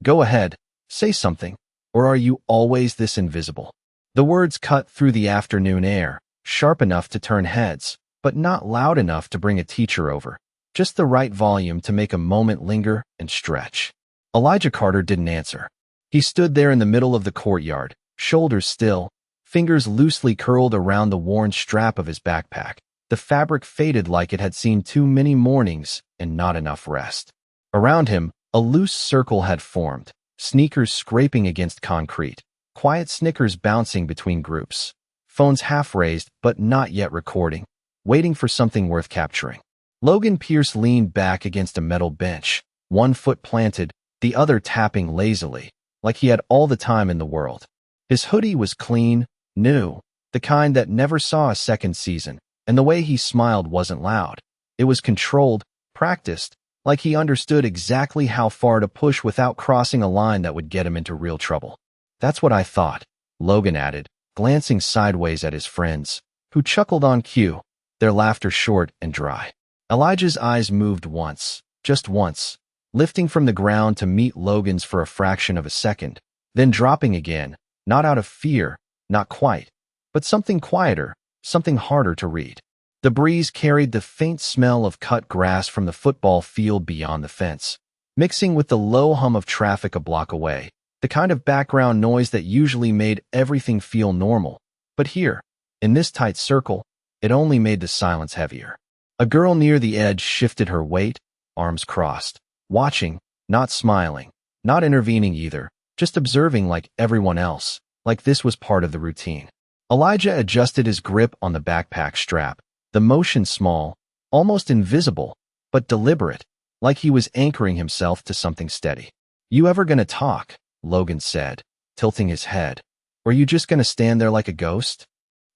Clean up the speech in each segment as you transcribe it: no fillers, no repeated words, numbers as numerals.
Go ahead, say something. Or are you always this invisible? The words cut through the afternoon air, sharp enough to turn heads, but not loud enough to bring a teacher over. Just the right volume to make a moment linger and stretch. Elijah Carter didn't answer. He stood there in the middle of the courtyard, shoulders still, fingers loosely curled around the worn strap of his backpack. The fabric faded like it had seen too many mornings and not enough rest. Around him, a loose circle had formed, sneakers scraping against concrete, quiet snickers bouncing between groups, phones half raised but not yet recording, waiting for something worth capturing. Logan Pierce leaned back against a metal bench, one foot planted, the other tapping lazily, like he had all the time in the world. His hoodie was clean, new, the kind that never saw a second season, and the way he smiled wasn't loud. It was controlled, practiced, like he understood exactly how far to push without crossing a line that would get him into real trouble. That's what I thought, Logan added, glancing sideways at his friends, who chuckled on cue, their laughter short and dry. Elijah's eyes moved once, just once, lifting from the ground to meet Logan's for a fraction of a second, then dropping again, not out of fear, not quite, but something quieter, something harder to read. The breeze carried the faint smell of cut grass from the football field beyond the fence, mixing with the low hum of traffic a block away, the kind of background noise that usually made everything feel normal. But here, in this tight circle, it only made the silence heavier. A girl near the edge shifted her weight, arms crossed, watching, not smiling, not intervening either, just observing like everyone else, like this was part of the routine. Elijah adjusted his grip on the backpack strap, the motion small, almost invisible, but deliberate, like he was anchoring himself to something steady. "You ever gonna talk?" Logan said, tilting his head. "Or you just gonna stand there like a ghost?"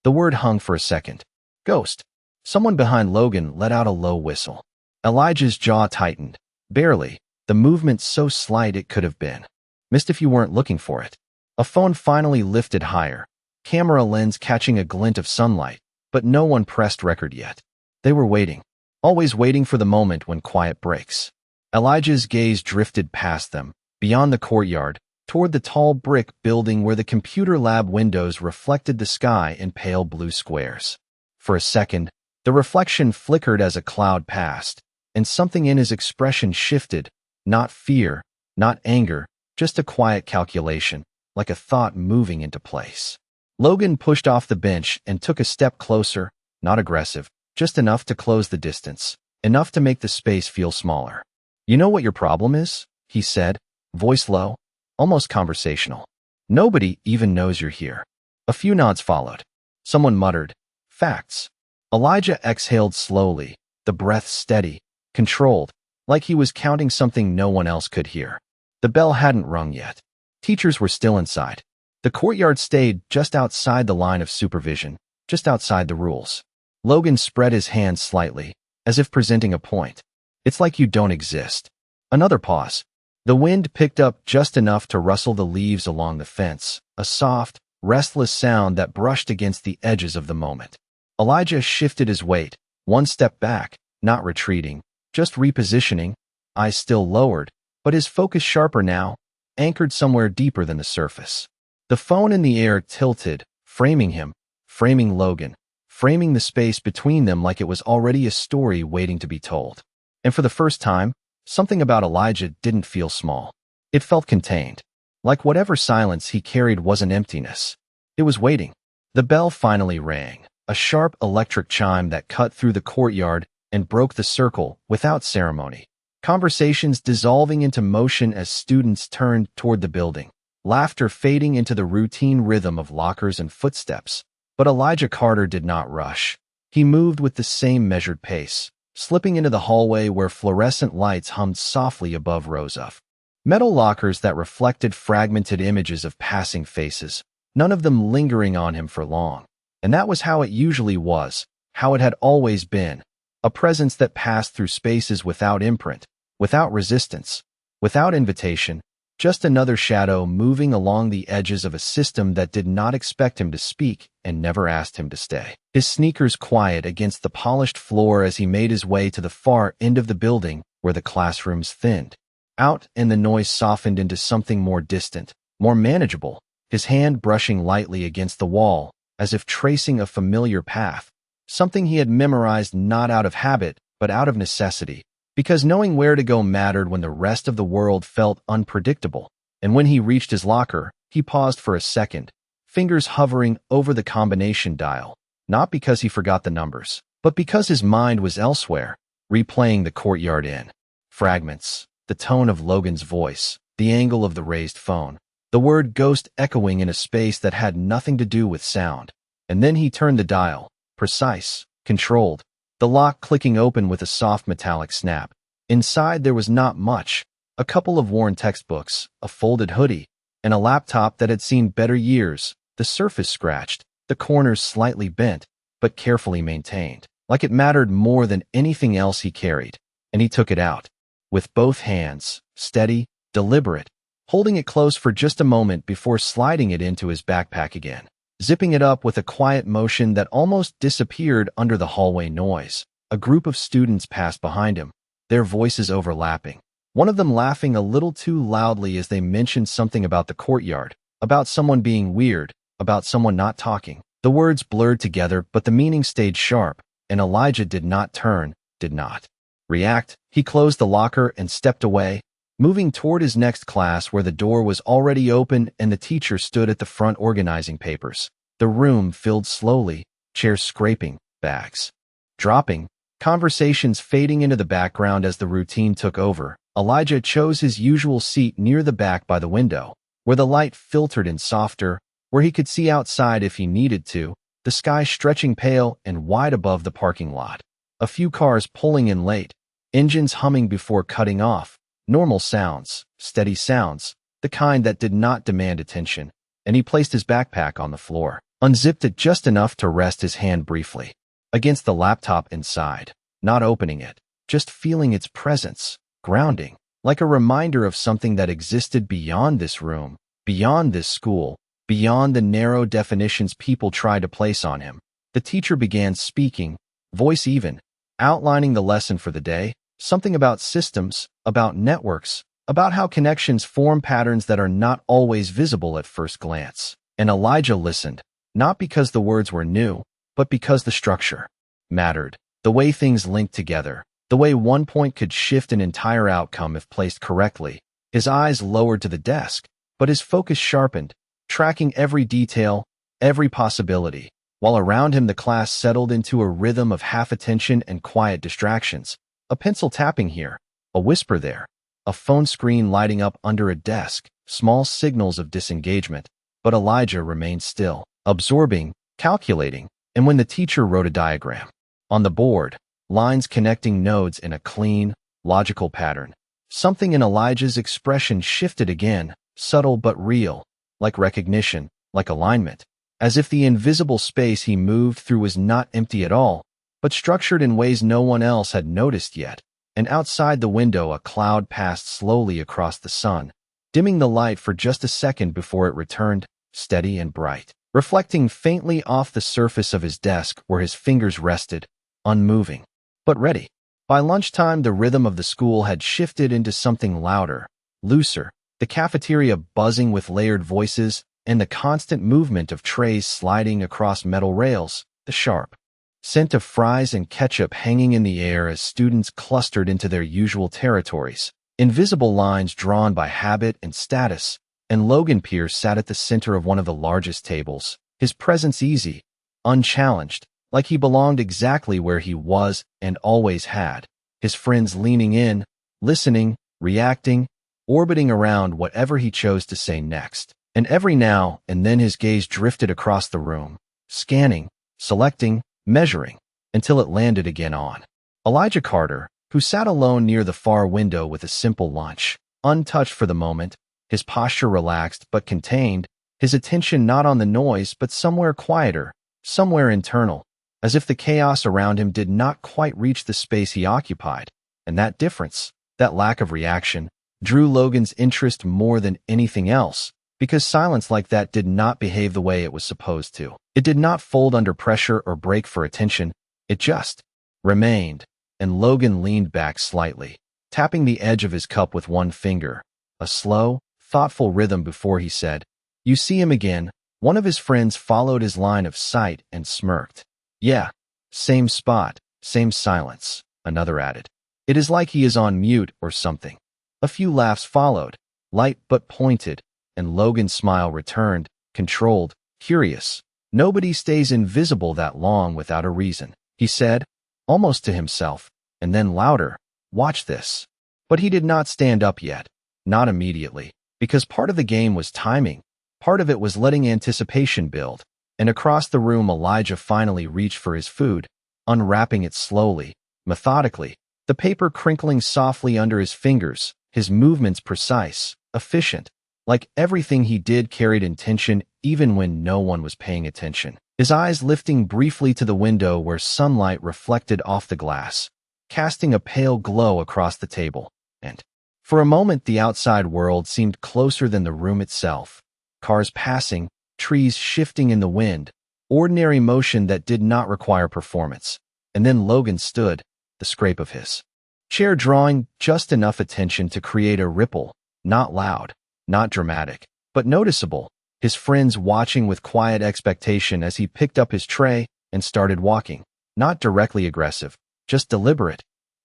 The word hung for a second. Ghost. Someone behind Logan let out a low whistle. Elijah's jaw tightened. Barely, the movement so slight it could have been. Missed if you weren't looking for it. A phone finally lifted higher, camera lens catching a glint of sunlight, but no one pressed record yet. They were waiting, always waiting for the moment when quiet breaks. Elijah's gaze drifted past them, beyond the courtyard, toward the tall brick building where the computer lab windows reflected the sky in pale blue squares. For a second, the reflection flickered as a cloud passed, and something in his expression shifted, not fear, not anger, just a quiet calculation, like a thought moving into place. Logan pushed off the bench and took a step closer, not aggressive, just enough to close the distance, enough to make the space feel smaller. "You know what your problem is?" he said, voice low, almost conversational. "Nobody even knows you're here." A few nods followed. Someone muttered, "Facts." Elijah exhaled slowly, the breath steady, controlled, like he was counting something no one else could hear. The bell hadn't rung yet. Teachers were still inside. The courtyard stayed just outside the line of supervision, just outside the rules. Logan spread his hands slightly, as if presenting a point. "It's like you don't exist." Another pause. The wind picked up just enough to rustle the leaves along the fence, a soft, restless sound that brushed against the edges of the moment. Elijah shifted his weight, one step back, not retreating, just repositioning, eyes still lowered, but his focus sharper now, anchored somewhere deeper than the surface. The phone in the air tilted, framing him, framing Logan, framing the space between them like it was already a story waiting to be told. And for the first time, something about Elijah didn't feel small. It felt contained, like whatever silence he carried wasn't emptiness. It was waiting. The bell finally rang, a sharp electric chime that cut through the courtyard and broke the circle without ceremony. Conversations dissolving into motion as students turned toward the building, laughter fading into the routine rhythm of lockers and footsteps. But Elijah Carter did not rush. He moved with the same measured pace, slipping into the hallway where fluorescent lights hummed softly above rows of metal lockers that reflected fragmented images of passing faces, none of them lingering on him for long. And that was how it usually was, how it had always been, a presence that passed through spaces without imprint, without resistance, without invitation, just another shadow moving along the edges of a system that did not expect him to speak and never asked him to stay. His sneakers quiet against the polished floor as he made his way to the far end of the building where the classrooms thinned. out, and the noise softened into something more distant, more manageable, his hand brushing lightly against the wall, as if tracing a familiar path, something he had memorized not out of habit, but out of necessity, because knowing where to go mattered when the rest of the world felt unpredictable. And when he reached his locker, he paused for a second, fingers hovering over the combination dial, not because he forgot the numbers, but because his mind was elsewhere, replaying the courtyard inn. Fragments, the tone of Logan's voice, the angle of the raised phone, the word ghost echoing in a space that had nothing to do with sound. And then he turned the dial, precise, controlled, the lock clicking open with a soft metallic snap. Inside there was not much, a couple of worn textbooks, a folded hoodie, and a laptop that had seen better years, the surface scratched, the corners slightly bent, but carefully maintained, like it mattered more than anything else he carried. And he took it out, with both hands, steady, deliberate, holding it close for just a moment before sliding it into his backpack again, zipping it up with a quiet motion that almost disappeared under the hallway noise. A group of students passed behind him, their voices overlapping, one of them laughing a little too loudly as they mentioned something about the courtyard, about someone being weird, about someone not talking. The words blurred together, but the meaning stayed sharp, and Elijah did not turn, did not react. He closed the locker and stepped away, moving toward his next class where the door was already open and the teacher stood at the front organizing papers. The room filled slowly, chairs scraping, bags dropping, conversations fading into the background as the routine took over. Elijah chose his usual seat near the back by the window, where the light filtered in softer, where he could see outside if he needed to, the sky stretching pale and wide above the parking lot. A few cars pulling in late, engines humming before cutting off, normal sounds, steady sounds, the kind that did not demand attention. And he placed his backpack on the floor, unzipped it just enough to rest his hand briefly against the laptop inside, not opening it, just feeling its presence, grounding, like a reminder of something that existed beyond this room, beyond this school, beyond the narrow definitions people tried to place on him. The teacher began speaking, voice even, outlining the lesson for the day, something about systems, about networks, about how connections form patterns that are not always visible at first glance. And Elijah listened, not because the words were new, but because the structure mattered, the way things linked together, the way one point could shift an entire outcome if placed correctly. His eyes lowered to the desk, but his focus sharpened, tracking every detail, every possibility, while around him the class settled into a rhythm of half attention and quiet distractions, a pencil tapping here, a whisper there, a phone screen lighting up under a desk, small signals of disengagement. But Elijah remained still, absorbing, calculating, and when the teacher wrote a diagram on the board, lines connecting nodes in a clean, logical pattern, something in Elijah's expression shifted again, subtle but real, like recognition, like alignment, as if the invisible space he moved through was not empty at all, but structured in ways no one else had noticed yet. And outside the window a cloud passed slowly across the sun, dimming the light for just a second before it returned, steady and bright, reflecting faintly off the surface of his desk where his fingers rested, unmoving, but ready. By lunchtime the rhythm of the school had shifted into something louder, looser, the cafeteria buzzing with layered voices, and the constant movement of trays sliding across metal rails, the sharp scent of fries and ketchup hanging in the air as students clustered into their usual territories, invisible lines drawn by habit and status. And Logan Pierce sat at the center of one of the largest tables, his presence easy, unchallenged, like he belonged exactly where he was and always had, his friends leaning in, listening, reacting, orbiting around whatever he chose to say next. And every now and then his gaze drifted across the room, scanning, selecting, measuring, until it landed again on Elijah Carter, who sat alone near the far window with a simple lunch, untouched for the moment, his posture relaxed but contained, his attention not on the noise but somewhere quieter, somewhere internal, as if the chaos around him did not quite reach the space he occupied. And that difference, that lack of reaction, drew Logan's interest more than anything else, because silence like that did not behave the way it was supposed to. It did not fold under pressure or break for attention, it just remained, and Logan leaned back slightly, tapping the edge of his cup with one finger. A slow, thoughtful rhythm before he said, "You see him again." One of his friends followed his line of sight and smirked. "Yeah, same spot, same silence," another added. "It is like he is on mute or something." A few laughs followed, light but pointed, and Logan's smile returned, controlled, curious. "Nobody stays invisible that long without a reason," he said, almost to himself, and then louder, "Watch this." But he did not stand up yet, not immediately, because part of the game was timing, part of it was letting anticipation build, and across the room Elijah finally reached for his food, unwrapping it slowly, methodically, the paper crinkling softly under his fingers, his movements precise, efficient, like everything he did carried intention even when no one was paying attention. His eyes lifting briefly to the window where sunlight reflected off the glass, casting a pale glow across the table, and for a moment the outside world seemed closer than the room itself. Cars passing, trees shifting in the wind, ordinary motion that did not require performance. And then Logan stood, the scrape of his chair drawing just enough attention to create a ripple, not loud, not dramatic, but noticeable. His friends watching with quiet expectation as he picked up his tray and started walking, not directly aggressive, just deliberate.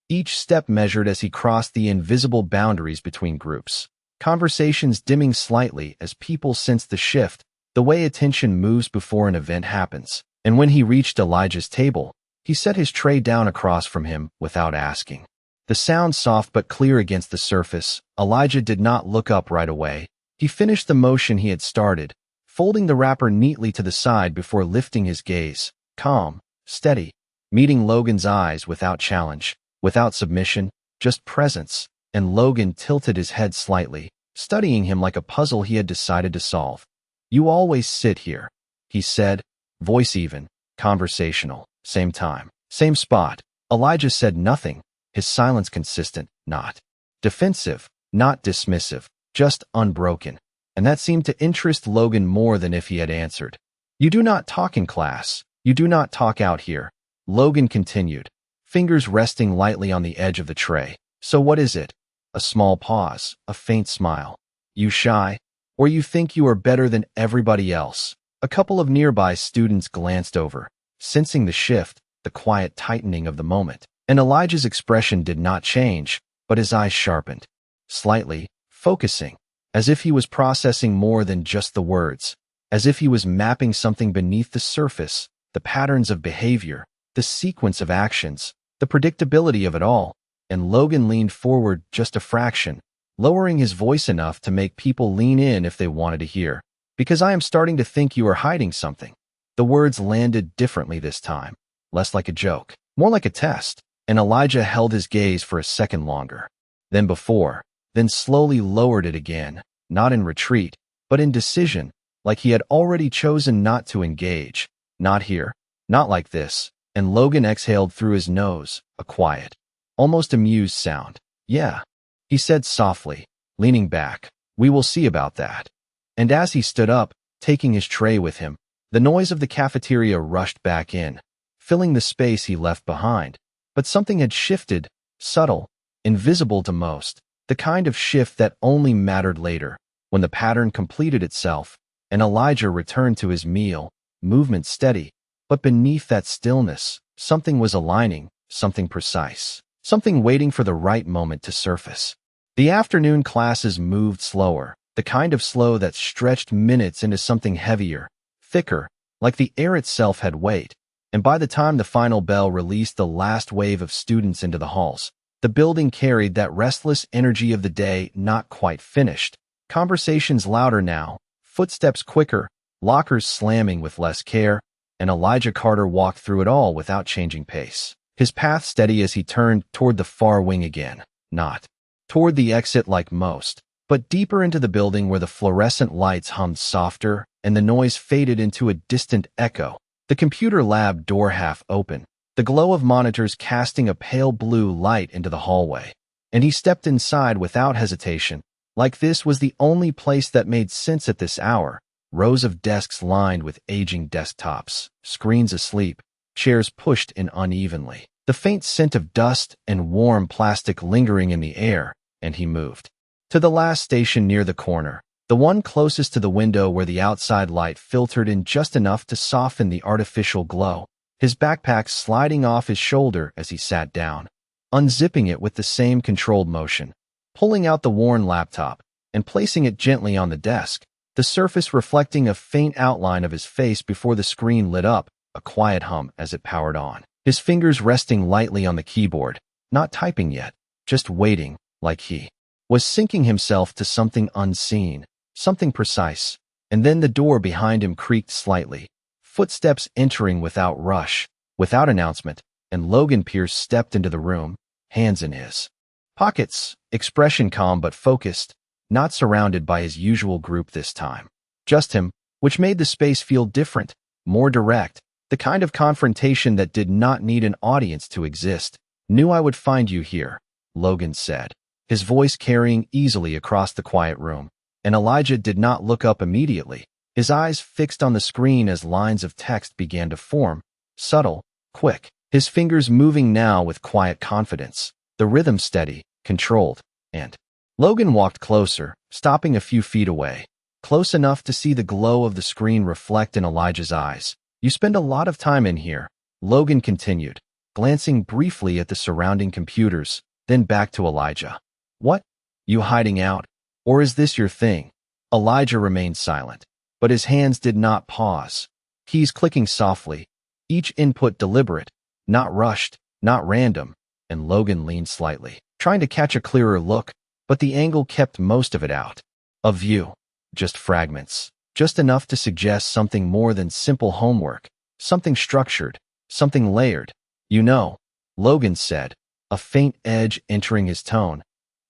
Each step measured as he crossed the invisible boundaries between groups. Conversations dimming slightly as people sensed the shift, the way attention moves before an event happens. And when he reached Elijah's table, he set his tray down across from him without asking. The sound soft but clear against the surface. Elijah did not look up right away. He finished the motion he had started, folding the wrapper neatly to the side before lifting his gaze, calm, steady, meeting Logan's eyes without challenge, without submission, just presence, and Logan tilted his head slightly, studying him like a puzzle he had decided to solve. "You always sit here," he said, voice even, conversational, same time, same spot. Elijah said nothing, his silence consistent, not defensive, not dismissive, just unbroken. And that seemed to interest Logan more than if he had answered. "You do not talk in class. You do not talk out here," Logan continued, fingers resting lightly on the edge of the tray. "So what is it?" A small pause, a faint smile. "You shy? Or you think you are better than everybody else?" A couple of nearby students glanced over, sensing the shift, the quiet tightening of the moment. And Elijah's expression did not change, but his eyes sharpened, slightly, focusing, as if he was processing more than just the words, as if he was mapping something beneath the surface, the patterns of behavior, the sequence of actions, the predictability of it all. And Logan leaned forward just a fraction, lowering his voice enough to make people lean in if they wanted to hear. "Because I am starting to think you are hiding something." The words landed differently this time, less like a joke, more like a test, and Elijah held his gaze for a second longer than before, then slowly lowered it again, not in retreat, but in decision, like he had already chosen not to engage. "Not here, not like this." And Logan exhaled through his nose, a quiet, almost amused sound. "Yeah," he said softly, leaning back, "we will see about that." And as he stood up, taking his tray with him, the noise of the cafeteria rushed back in, filling the space he left behind. But something had shifted, subtle, invisible to most, the kind of shift that only mattered later, when the pattern completed itself, and Elijah returned to his meal, movement steady. But beneath that stillness, something was aligning, something precise, something waiting for the right moment to surface. The afternoon classes moved slower, the kind of slow that stretched minutes into something heavier, thicker, like the air itself had weight. And by the time the final bell released the last wave of students into the halls, the building carried that restless energy of the day not quite finished. Conversations louder now, footsteps quicker, lockers slamming with less care, and Elijah Carter walked through it all without changing pace. His path steady as he turned toward the far wing again, not toward the exit like most, but deeper into the building where the fluorescent lights hummed softer and the noise faded into a distant echo. The computer lab door half open, the glow of monitors casting a pale blue light into the hallway. And he stepped inside without hesitation, like this was the only place that made sense at this hour. Rows of desks lined with aging desktops, screens asleep, chairs pushed in unevenly. the faint scent of dust and warm plastic lingering in the air, and he moved to the last station near the corner, the one closest to the window where the outside light filtered in just enough to soften the artificial glow, his backpack sliding off his shoulder as he sat down, unzipping it with the same controlled motion, pulling out the worn laptop, and placing it gently on the desk, the surface reflecting a faint outline of his face before the screen lit up, a quiet hum as it powered on. His fingers resting lightly on the keyboard, not typing yet, just waiting, like he was syncing himself to something unseen, something precise. And then the door behind him creaked slightly, footsteps entering without rush, without announcement, and Logan Pierce stepped into the room, hands in his pockets, expression calm but focused, not surrounded by his usual group this time. Just him, which made the space feel different, more direct, the kind of confrontation that did not need an audience to exist. "Knew I would find you here," Logan said, his voice carrying easily across the quiet room, and Elijah did not look up immediately, his eyes fixed on the screen as lines of text began to form, subtle, quick, his fingers moving now with quiet confidence, the rhythm steady, controlled, and Logan walked closer, stopping a few feet away, close enough to see the glow of the screen reflect in Elijah's eyes. "You spend a lot of time in here," Logan continued, glancing briefly at the surrounding computers, then back to Elijah. "What? You hiding out? Or is this your thing?" Elijah remained silent, but his hands did not pause, keys clicking softly, each input deliberate, not rushed, not random, and Logan leaned slightly, trying to catch a clearer look, but the angle kept most of it out of view, just fragments, just enough to suggest something more than simple homework, something structured, something layered. "You know," Logan said, a faint edge entering his tone,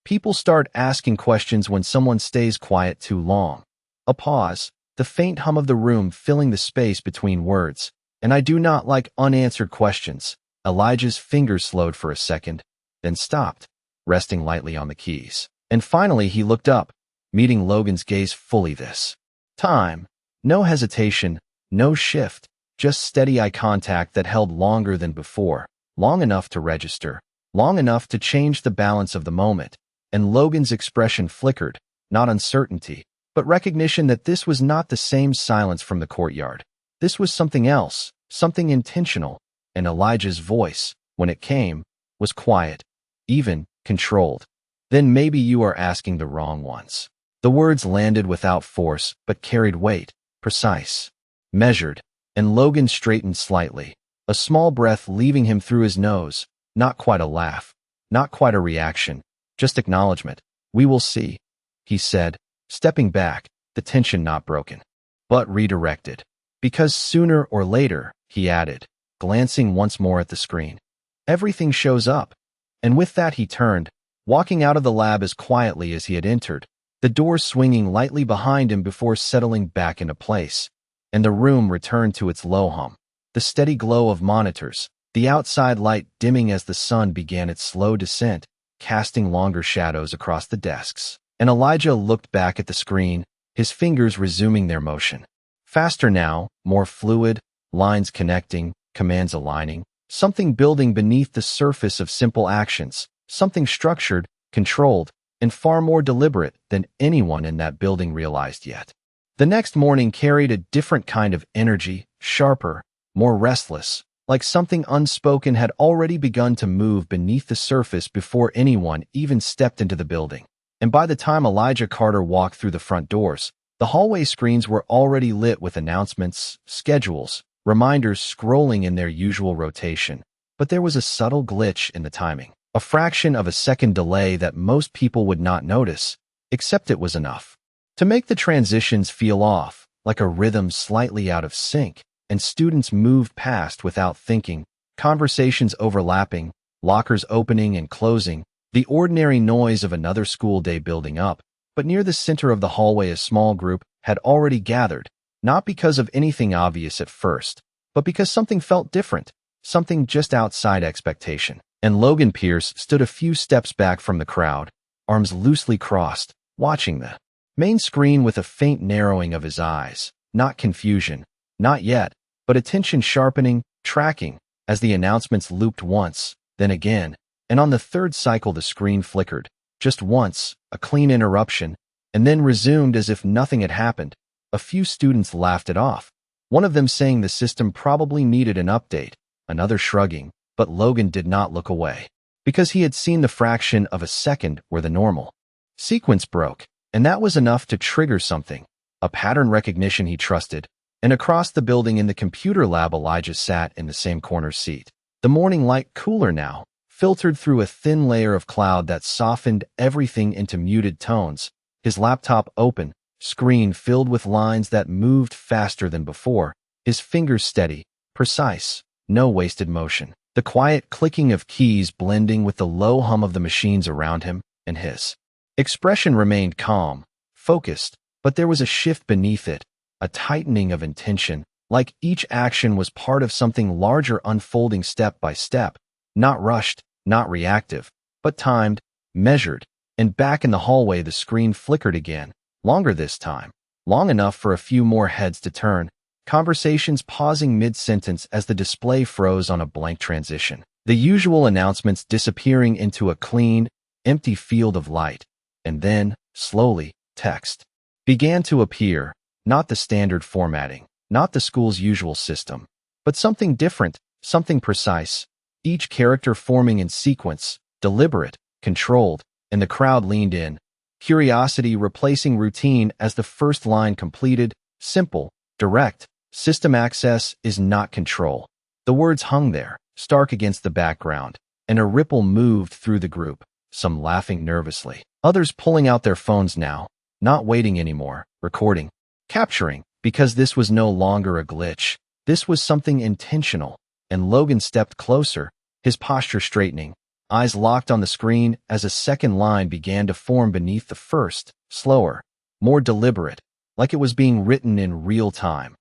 "people start asking questions when someone stays quiet too long." A pause, the faint hum of the room filling the space between words. "And I do not like unanswered questions." Elijah's fingers slowed for a second, then stopped, resting lightly on the keys. And finally he looked up, meeting Logan's gaze fully this time. No hesitation, no shift, just steady eye contact that held longer than before, long enough to register, long enough to change the balance of the moment. And Logan's expression flickered, not uncertainty, but recognition that this was not the same silence from the courtyard. This was something else, something intentional, and Elijah's voice, when it came, was quiet, even controlled. "Then maybe you are asking the wrong ones." The words landed without force, but carried weight, precise, measured, and Logan straightened slightly, a small breath leaving him through his nose, not quite a laugh, not quite a reaction, just acknowledgement. "We will see," he said, stepping back, the tension not broken, but redirected. "Because sooner or later," he added, glancing once more at the screen, "everything shows up." And with that he turned, walking out of the lab as quietly as he had entered, the door swinging lightly behind him before settling back into place, and the room returned to its low hum, the steady glow of monitors, the outside light dimming as the sun began its slow descent, casting longer shadows across the desks. And Elijah looked back at the screen, his fingers resuming their motion. Faster now, more fluid, lines connecting, commands aligning, something building beneath the surface of simple actions, something structured, controlled, and far more deliberate than anyone in that building realized yet. The next morning carried a different kind of energy, sharper, more restless, like something unspoken had already begun to move beneath the surface before anyone even stepped into the building. And by the time Elijah Carter walked through the front doors, the hallway screens were already lit with announcements, schedules, reminders scrolling in their usual rotation. But there was a subtle glitch in the timing, a fraction of a second delay that most people would not notice, except it was enough to make the transitions feel off, like a rhythm slightly out of sync, and students moved past without thinking, conversations overlapping, lockers opening and closing, the ordinary noise of another school day building up. But near the center of the hallway a small group had already gathered, not because of anything obvious at first, but because something felt different, something just outside expectation. And Logan Pierce stood a few steps back from the crowd, arms loosely crossed, watching the main screen with a faint narrowing of his eyes, not confusion, not yet, but attention sharpening, tracking, as the announcements looped once, then again, and on the third cycle the screen flickered, just once, a clean interruption, and then resumed as if nothing had happened. A few students laughed it off, one of them saying the system probably needed an update, another shrugging, but Logan did not look away, because he had seen the fraction of a second where the normal sequence broke, and that was enough to trigger something, a pattern recognition he trusted. And across the building in the computer lab, Elijah sat in the same corner seat. The morning light, cooler now, filtered through a thin layer of cloud that softened everything into muted tones. His laptop open, screen filled with lines that moved faster than before, his fingers steady, precise, no wasted motion. The quiet clicking of keys blending with the low hum of the machines around him, and his expression remained calm, focused, but there was a shift beneath it, a tightening of intention, like each action was part of something larger unfolding step by step, not rushed, not reactive, but timed, measured. And back in the hallway the screen flickered again, longer this time, long enough for a few more heads to turn, conversations pausing mid-sentence as the display froze on a blank transition, the usual announcements disappearing into a clean, empty field of light. And then, slowly, text began to appear, not the standard formatting, not the school's usual system, but something different, something precise, each character forming in sequence, deliberate, controlled, and the crowd leaned in, curiosity replacing routine as the first line completed, simple, direct, system access is not control. The words hung there, stark against the background, and a ripple moved through the group, some laughing nervously, others pulling out their phones now, not waiting anymore, recording, capturing, because this was no longer a glitch. This was something intentional, and Logan stepped closer, his posture straightening, eyes locked on the screen as a second line began to form beneath the first, slower, more deliberate, like it was being written in real time.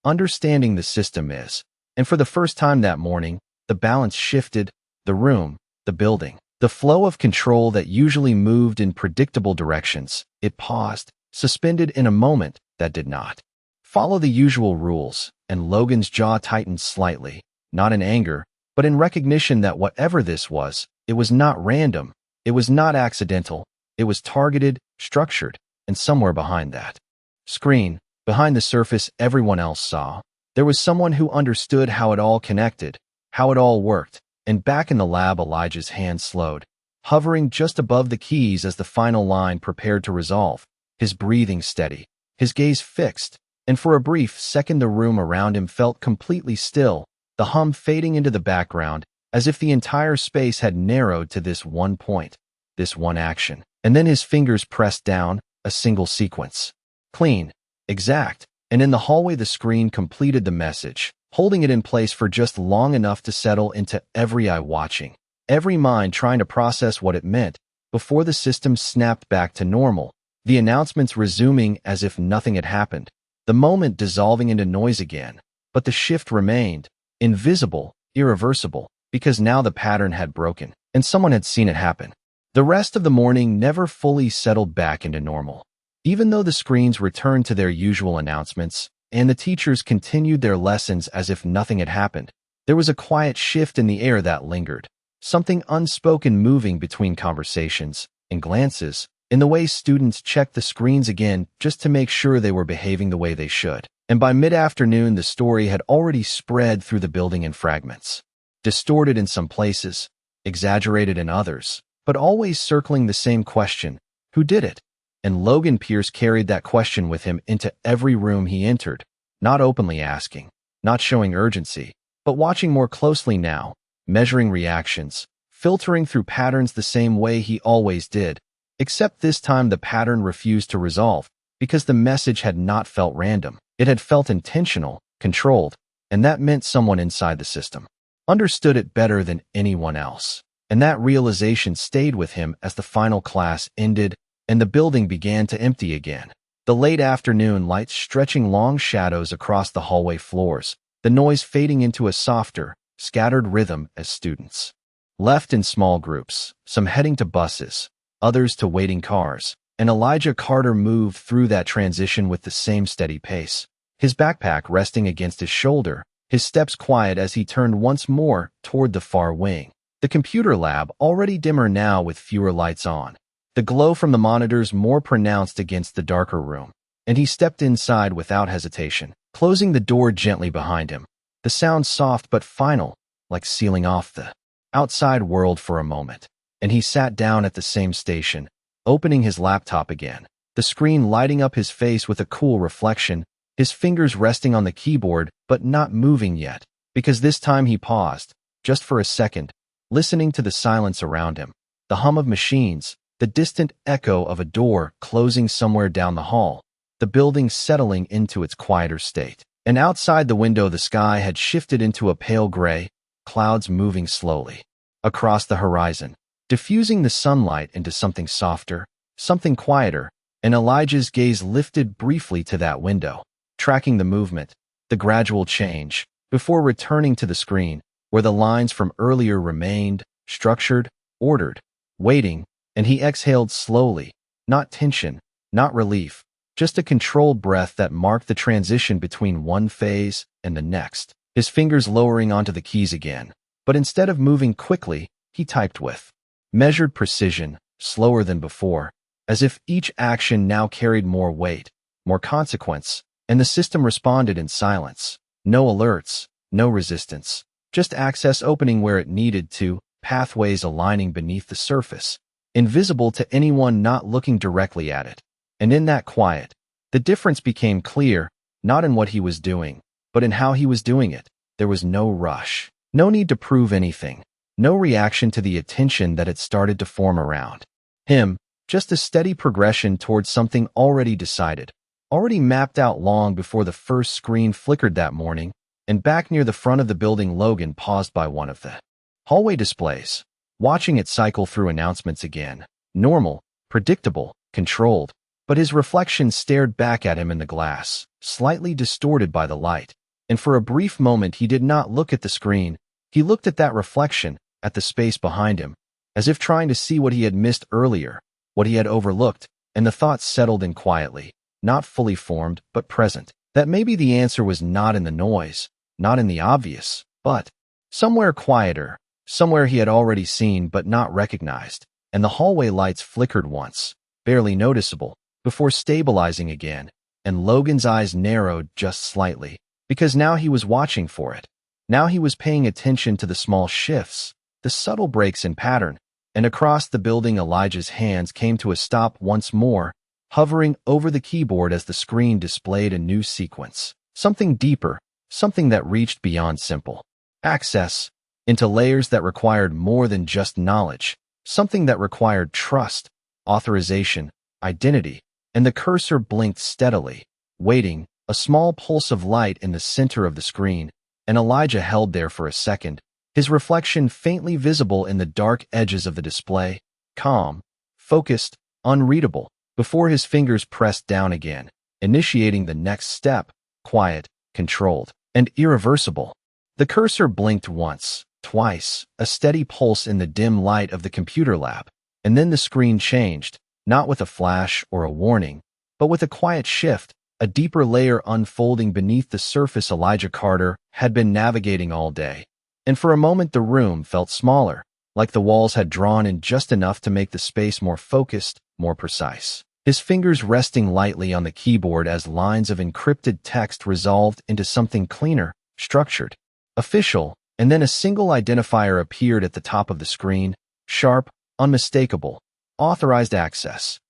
Understanding the system is, and for the first time that morning, the balance shifted, the room, the building, the flow of control that usually moved in predictable directions. It paused, suspended in a moment that did not follow the usual rules, and Logan's jaw tightened slightly, not in anger, but in recognition that whatever this was, it was not random, it was not accidental, it was targeted, structured, and somewhere behind that screen, behind the surface everyone else saw, there was someone who understood how it all connected, how it all worked. And back in the lab, Elijah's hand slowed, hovering just above the keys as the final line prepared to resolve, his breathing steady, his gaze fixed, and for a brief second the room around him felt completely still, the hum fading into the background, as if the entire space had narrowed to this one point, this one action. And then his fingers pressed down, a single sequence. Clean, exact, and in the hallway the screen completed the message, holding it in place for just long enough to settle into every eye watching, every mind trying to process what it meant, before the system snapped back to normal, the announcements resuming as if nothing had happened, the moment dissolving into noise again. But the shift remained, invisible, irreversible, because now the pattern had broken, and someone had seen it happen. The rest of the morning never fully settled back into normal. Even though the screens returned to their usual announcements, and the teachers continued their lessons as if nothing had happened, there was a quiet shift in the air that lingered, something unspoken moving between conversations and glances, in the way students checked the screens again just to make sure they were behaving the way they should. And by mid-afternoon, the story had already spread through the building in fragments, distorted in some places, exaggerated in others, but always circling the same question: who did it? And Logan Pierce carried that question with him into every room he entered, not openly asking, not showing urgency, but watching more closely now, measuring reactions, filtering through patterns the same way he always did, except this time the pattern refused to resolve, because the message had not felt random. It had felt intentional, controlled, and that meant someone inside the system understood it better than anyone else. And that realization stayed with him as the final class ended and the building began to empty again. The late afternoon light stretching long shadows across the hallway floors, the noise fading into a softer, scattered rhythm as students left in small groups, some heading to buses, others to waiting cars, and Elijah Carter moved through that transition with the same steady pace, his backpack resting against his shoulder, his steps quiet as he turned once more toward the far wing. The computer lab, already dimmer now with fewer lights on. The glow from the monitors more pronounced against the darker room, and he stepped inside without hesitation, closing the door gently behind him. The sound soft but final, like sealing off the outside world for a moment. And he sat down at the same station, opening his laptop again, the screen lighting up his face with a cool reflection, his fingers resting on the keyboard but not moving yet, because this time he paused, just for a second, listening to the silence around him, the hum of machines, the distant echo of a door closing somewhere down the hall, the building settling into its quieter state. And outside the window the sky had shifted into a pale gray, clouds moving slowly across the horizon, diffusing the sunlight into something softer, something quieter, and Elijah's gaze lifted briefly to that window, tracking the movement, the gradual change, before returning to the screen, where the lines from earlier remained, structured, ordered, waiting, and he exhaled slowly, not tension, not relief, just a controlled breath that marked the transition between one phase and the next, his fingers lowering onto the keys again. But instead of moving quickly, he typed with measured precision, slower than before, as if each action now carried more weight, more consequence, and the system responded in silence. No alerts, no resistance, just access opening where it needed to, pathways aligning beneath the surface, invisible to anyone not looking directly at it. And in that quiet, the difference became clear, not in what he was doing, but in how he was doing it. There was no rush, no need to prove anything, no reaction to the attention that had started to form around him, just a steady progression towards something already decided, already mapped out long before the first screen flickered that morning. And back near the front of the building, Logan paused by one of the hallway displays, watching it cycle through announcements again. Normal, predictable, controlled. But his reflection stared back at him in the glass, slightly distorted by the light. And for a brief moment he did not look at the screen. He looked at that reflection, at the space behind him, as if trying to see what he had missed earlier, what he had overlooked, and the thoughts settled in quietly, not fully formed, but present. That maybe the answer was not in the noise, not in the obvious, but somewhere quieter, somewhere he had already seen but not recognized. And the hallway lights flickered once, barely noticeable, before stabilizing again, and Logan's eyes narrowed just slightly, because now he was watching for it. Now he was paying attention to the small shifts, the subtle breaks in pattern, and across the building Elijah's hands came to a stop once more, hovering over the keyboard as the screen displayed a new sequence. Something deeper, something that reached beyond simple access, into layers that required more than just knowledge, something that required trust, authorization, identity. And the cursor blinked steadily, waiting, a small pulse of light in the center of the screen, and Elijah held there for a second, his reflection faintly visible in the dark edges of the display, calm, focused, unreadable, before his fingers pressed down again, initiating the next step, quiet, controlled, and irreversible. The cursor blinked once, twice, a steady pulse in the dim light of the computer lab, and then the screen changed, not with a flash or a warning, but with a quiet shift, a deeper layer unfolding beneath the surface Elijah Carter had been navigating all day. And for a moment the room felt smaller, like the walls had drawn in just enough to make the space more focused, more precise. His fingers resting lightly on the keyboard as lines of encrypted text resolved into something cleaner, structured, official, and then a single identifier appeared at the top of the screen, sharp, unmistakable. Authorized access.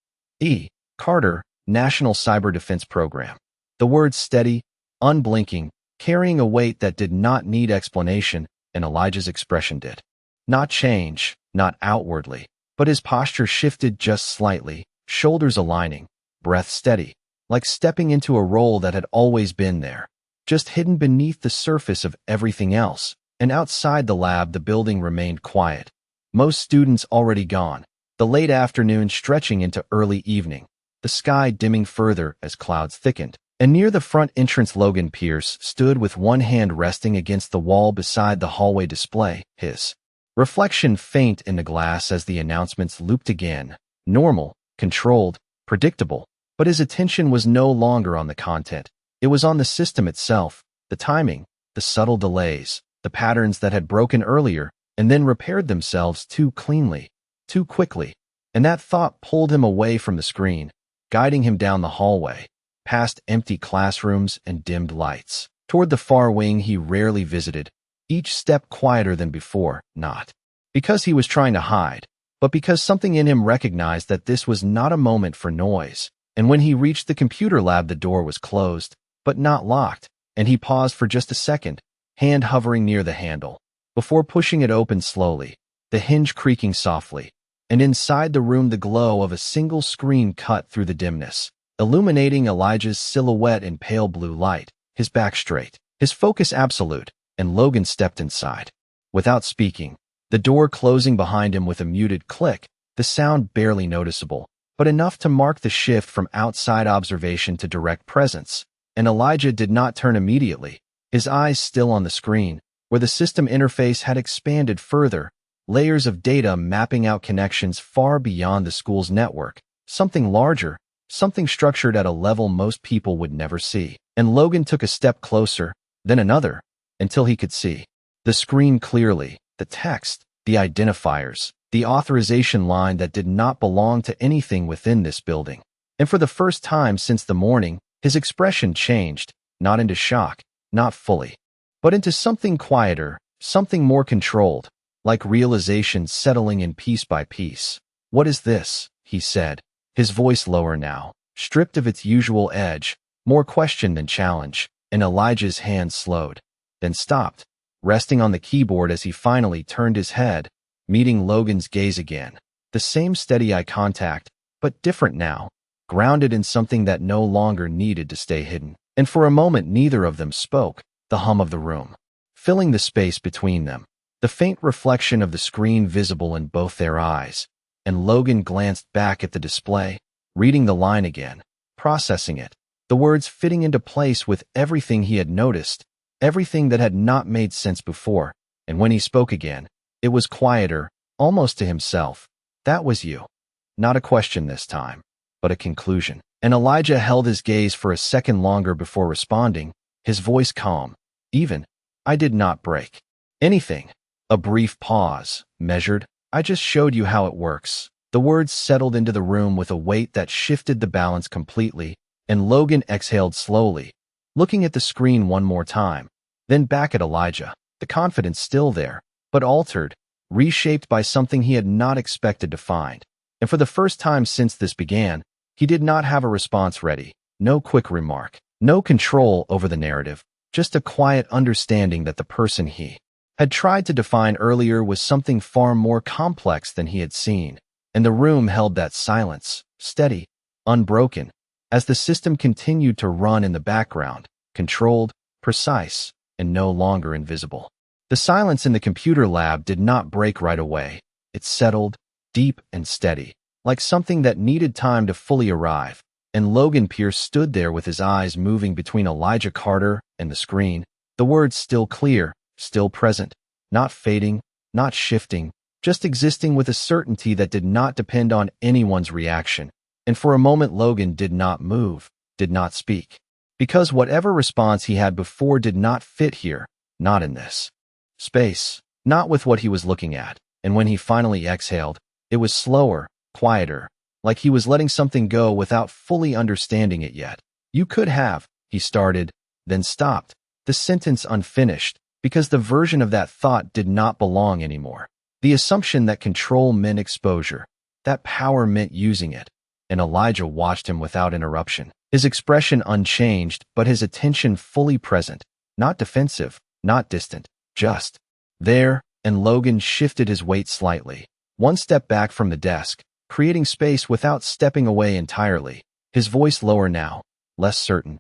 E. Carter, National Cyber Defense Program. The words steady, unblinking, carrying a weight that did not need explanation, and Elijah's expression did not change, not outwardly, but his posture shifted just slightly, shoulders aligning, breath steady, like stepping into a role that had always been there, just hidden beneath the surface of everything else. And outside the lab the building remained quiet. Most students already gone, the late afternoon stretching into early evening, the sky dimming further as clouds thickened. And near the front entrance Logan Pierce stood with one hand resting against the wall beside the hallway display, his reflection faint in the glass as the announcements looped again, normal, controlled, predictable. But his attention was no longer on the content. It was on the system itself, the timing, the subtle delays, the patterns that had broken earlier and then repaired themselves too cleanly, too quickly. And that thought pulled him away from the screen, guiding him down the hallway, past empty classrooms and dimmed lights, toward the far wing he rarely visited, each step quieter than before, not because he was trying to hide, but because something in him recognized that this was not a moment for noise. And when he reached the computer lab, the door was closed, but not locked, and he paused for just a second, hand hovering near the handle, before pushing it open slowly, the hinge creaking softly. And inside the room the glow of a single screen cut through the dimness, illuminating Elijah's silhouette in pale blue light, his back straight, his focus absolute, and Logan stepped inside. Without speaking, the door closing behind him with a muted click, the sound barely noticeable, but enough to mark the shift from outside observation to direct presence. And Elijah did not turn immediately, his eyes still on the screen, where the system interface had expanded further, layers of data mapping out connections far beyond the school's network, something larger, something structured at a level most people would never see. And Logan took a step closer, then another, until he could see the screen clearly, the text, the identifiers, the authorization line that did not belong to anything within this building. And for the first time since the morning, his expression changed, not into shock, not fully, but into something quieter, something more controlled, like realization settling in piece by piece. "What is this?" he said, his voice lower now, stripped of its usual edge, more question than challenge. And Elijah's hand slowed, then stopped, resting on the keyboard as he finally turned his head, meeting Logan's gaze again. The same steady eye contact, but different now, grounded in something that no longer needed to stay hidden. And for a moment neither of them spoke, the hum of the room, filling the space between them, the faint reflection of the screen visible in both their eyes. And Logan glanced back at the display, reading the line again, processing it, the words fitting into place with everything he had noticed, everything that had not made sense before. And when he spoke again, it was quieter, almost to himself. "That was you." Not a question this time, but a conclusion. And Elijah held his gaze for a second longer before responding, his voice calm, even. "I did not break anything." A brief pause, measured. "I just showed you how it works." The words settled into the room with a weight that shifted the balance completely, and Logan exhaled slowly, looking at the screen one more time, then back at Elijah, the confidence still there, but altered, reshaped by something he had not expected to find. And for the first time since this began, he did not have a response ready, no quick remark, no control over the narrative, just a quiet understanding that the person he had tried to define earlier was something far more complex than he had seen. And the room held that silence, steady, unbroken, as the system continued to run in the background, controlled, precise, and no longer invisible. The silence in the computer lab did not break right away. It settled, deep and steady, like something that needed time to fully arrive. And Logan Pierce stood there with his eyes moving between Elijah Carter and the screen, the words still clear, still present, not fading, not shifting, just existing with a certainty that did not depend on anyone's reaction. And for a moment Logan did not move, did not speak, because whatever response he had before did not fit here, not in this space, not with what he was looking at. And when he finally exhaled, it was slower, quieter, like he was letting something go without fully understanding it yet. "You could have," he started, then stopped, the sentence unfinished, because the version of that thought did not belong anymore. The assumption that control meant exposure, that power meant using it. And Elijah watched him without interruption, his expression unchanged, but his attention fully present, not defensive, not distant, just there. And Logan shifted his weight slightly, one step back from the desk, creating space without stepping away entirely, his voice lower now, less certain.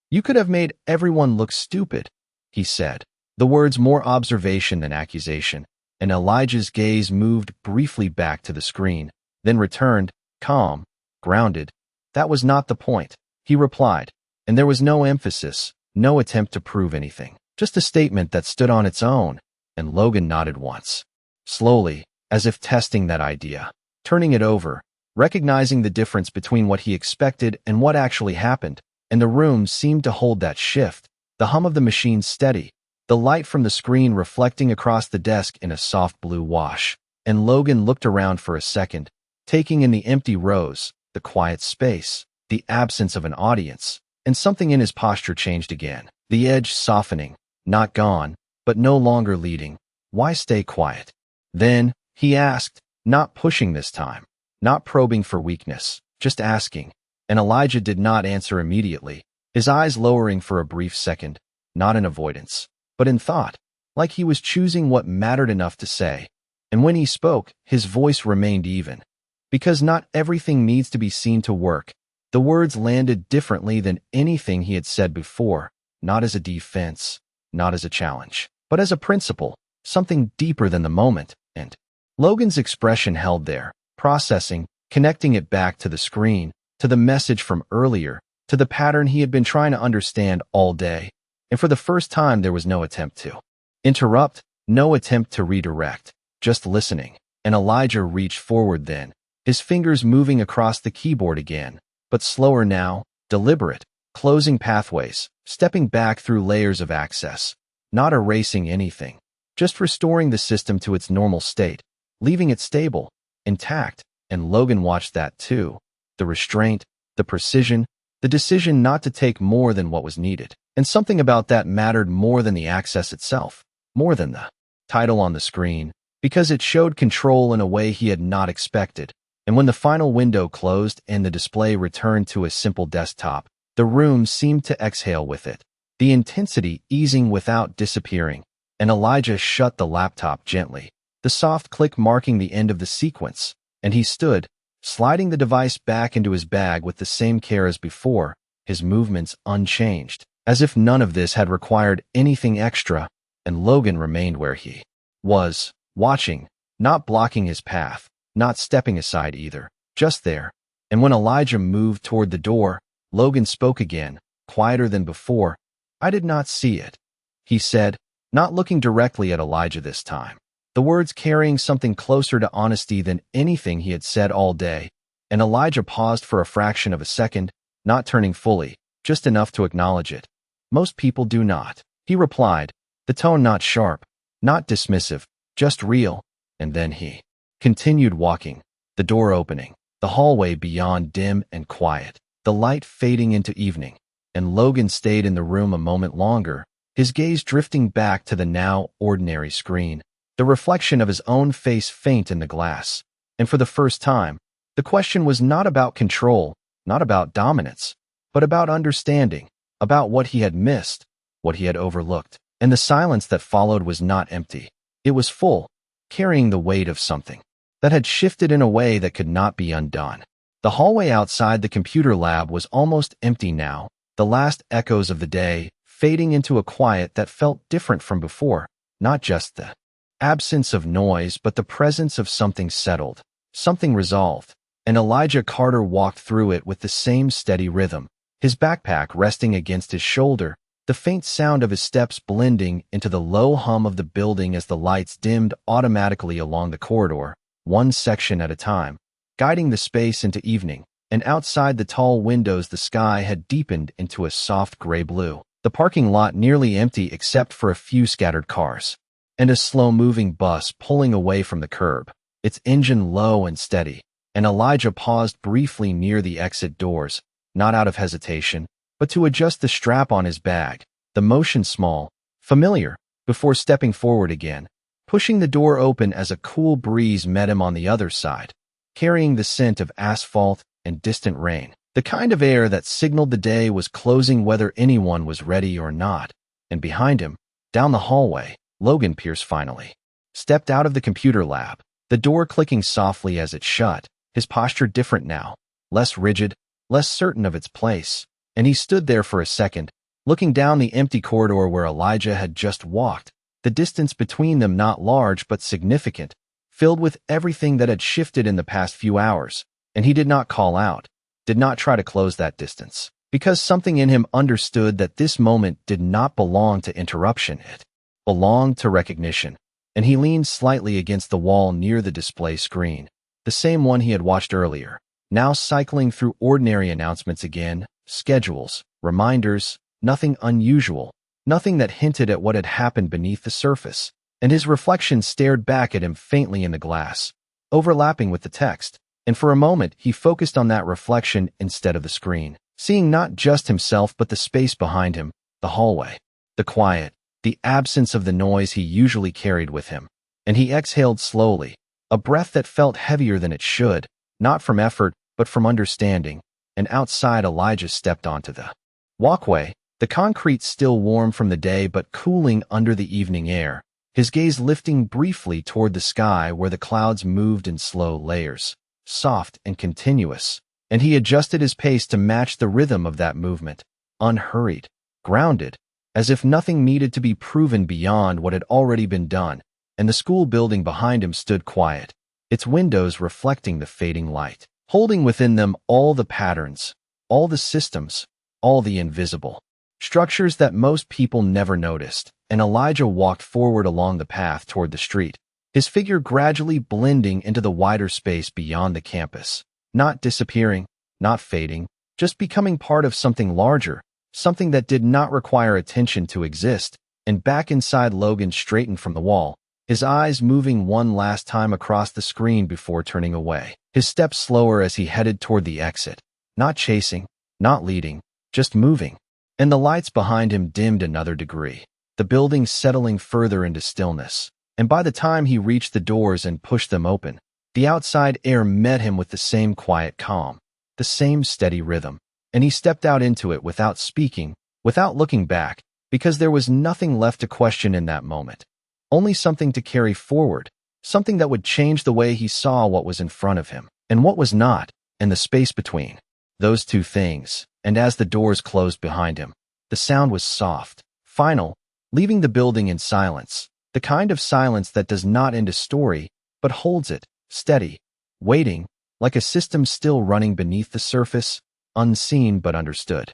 "You could have made everyone look stupid," he said, the words more observation than accusation. And Elijah's gaze moved briefly back to the screen, then returned, calm, grounded. "That was not the point," he replied, and there was no emphasis, no attempt to prove anything, just a statement that stood on its own. And Logan nodded once, slowly, as if testing that idea, turning it over, recognizing the difference between what he expected and what actually happened. And the room seemed to hold that shift, the hum of the machine steady, the light from the screen reflecting across the desk in a soft blue wash. And Logan looked around for a second, taking in the empty rows, the quiet space, the absence of an audience, and something in his posture changed again. The edge softening, not gone, but no longer leading. Why stay quiet? Then, he asked, not pushing this time, not probing for weakness, just asking. And Elijah did not answer immediately, his eyes lowering for a brief second, not in avoidance, but in thought, like he was choosing what mattered enough to say. And when he spoke, his voice remained even. Because not everything needs to be seen to work. The words landed differently than anything he had said before, not as a defense, not as a challenge, but as a principle, something deeper than the moment. And Logan's expression held there, processing, connecting it back to the screen, to the message from earlier, to the pattern he had been trying to understand all day. And for the first time, there was no attempt to interrupt, no attempt to redirect, just listening. And Elijah reached forward then, his fingers moving across the keyboard again, but slower now, deliberate, closing pathways, stepping back through layers of access, not erasing anything, just restoring the system to its normal state, leaving it stable, intact. And Logan watched that too. The restraint, the precision, the decision not to take more than what was needed. And something about that mattered more than the access itself, more than the title on the screen, because it showed control in a way he had not expected. And when the final window closed and the display returned to a simple desktop, the room seemed to exhale with it, the intensity easing without disappearing. And Elijah shut the laptop gently, the soft click marking the end of the sequence, and he stood, sliding the device back into his bag with the same care as before, his movements unchanged, as if none of this had required anything extra. And Logan remained where he was, watching, not blocking his path, not stepping aside either, just there. And when Elijah moved toward the door, Logan spoke again, quieter than before. "I did not see it," he said, not looking directly at Elijah this time, the words carrying something closer to honesty than anything he had said all day. And Elijah paused for a fraction of a second, not turning fully, just enough to acknowledge it. "Most people do not," he replied, the tone not sharp, not dismissive, just real. And then he continued walking, the door opening, the hallway beyond dim and quiet, the light fading into evening. And Logan stayed in the room a moment longer, his gaze drifting back to the now ordinary screen, the reflection of his own face faint in the glass. And for the first time, the question was not about control, not about dominance, but about understanding, about what he had missed, what he had overlooked. And the silence that followed was not empty. It was full, carrying the weight of something that had shifted in a way that could not be undone. The hallway outside the computer lab was almost empty now, the last echoes of the day fading into a quiet that felt different from before, not just the absence of noise, but the presence of something settled, something resolved. And Elijah Carter walked through it with the same steady rhythm, his backpack resting against his shoulder, the faint sound of his steps blending into the low hum of the building as the lights dimmed automatically along the corridor, one section at a time, guiding the space into evening. And outside the tall windows the sky had deepened into a soft gray blue, the parking lot nearly empty except for a few scattered cars, and a slow-moving bus pulling away from the curb, its engine low and steady. And Elijah paused briefly near the exit doors, not out of hesitation, but to adjust the strap on his bag, the motion small, familiar, before stepping forward again, pushing the door open as a cool breeze met him on the other side, carrying the scent of asphalt and distant rain, the kind of air that signaled the day was closing whether anyone was ready or not. And behind him, down the hallway, Logan Pierce finally stepped out of the computer lab, the door clicking softly as it shut, his posture different now, less rigid, less certain of its place. And he stood there for a second, looking down the empty corridor where Elijah had just walked, the distance between them not large but significant, filled with everything that had shifted in the past few hours. And he did not call out, did not try to close that distance, because something in him understood that this moment did not belong to interruption, it belonged to recognition. And he leaned slightly against the wall near the display screen, the same one he had watched earlier, now cycling through ordinary announcements again, schedules, reminders, nothing unusual, nothing that hinted at what had happened beneath the surface, and his reflection stared back at him faintly in the glass, overlapping with the text, and for a moment he focused on that reflection instead of the screen, seeing not just himself but the space behind him, the hallway, the quiet, the absence of the noise he usually carried with him. And he exhaled slowly, a breath that felt heavier than it should, not from effort but from understanding, and outside Elijah stepped onto the walkway, the concrete still warm from the day but cooling under the evening air, his gaze lifting briefly toward the sky where the clouds moved in slow layers, soft and continuous, and he adjusted his pace to match the rhythm of that movement, unhurried, grounded, as if nothing needed to be proven beyond what had already been done, and the school building behind him stood quiet, its windows reflecting the fading light, holding within them all the patterns, all the systems, all the invisible structures that most people never noticed. And Elijah walked forward along the path toward the street, his figure gradually blending into the wider space beyond the campus, not disappearing, not fading, just becoming part of something larger, something that did not require attention to exist. And back inside, Logan straightened from the wall, his eyes moving one last time across the screen before turning away, his steps slower as he headed toward the exit, not chasing, not leading, just moving. And the lights behind him dimmed another degree, the building settling further into stillness. And by the time he reached the doors and pushed them open, the outside air met him with the same quiet calm, the same steady rhythm, and he stepped out into it without speaking, without looking back, because there was nothing left to question in that moment. Only something to carry forward, something that would change the way he saw what was in front of him, and what was not, and the space between those two things. And as the doors closed behind him, the sound was soft, final, leaving the building in silence, the kind of silence that does not end a story, but holds it, steady, waiting, like a system still running beneath the surface, unseen but understood.